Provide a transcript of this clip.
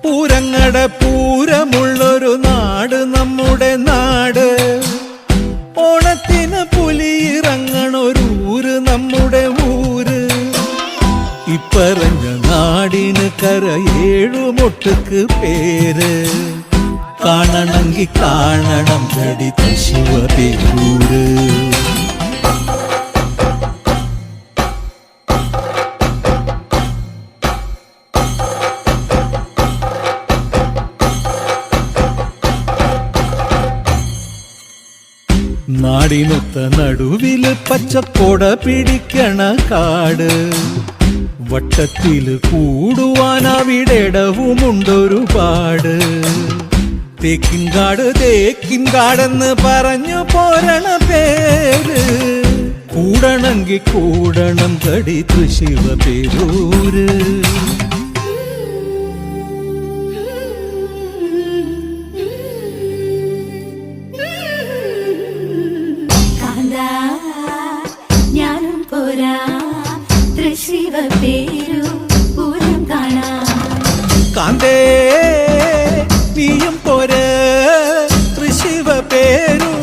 പൂരങ്ങട പൂരമുള്ളൊരു നാട് നമ്മുടെ നാട്. ഓണത്തിന് പുലിയിറങ്ങണൊരൂര് നമ്മുടെ ഊര്. ഇപ്പറഞ്ഞ നാടിന് കരയേഴുമൊട്ടുക്ക് പേര്. കാണണമെങ്കിൽ കാണണം ഗടി ശിവപേരൂര്. നാടിനൊത്ത നടുവില് പച്ചക്കൊട പിടിക്കണ കാട്. വട്ടത്തില് കൂടുവാൻ അവിടെടവുമുണ്ടൊരുപാട്. തേക്കിൻകാട് തേക്കിൻകാടെന്ന് പറഞ്ഞു പോരണ പേര്. കൂടണമെങ്കിൽ കൂടണം കടി ശിവപേരൂര്. ഞാനും പോരാ ശിവപേരു പൂരം കാണാൻ. കാന്തേ നീയും പോരാ ശിവപേരു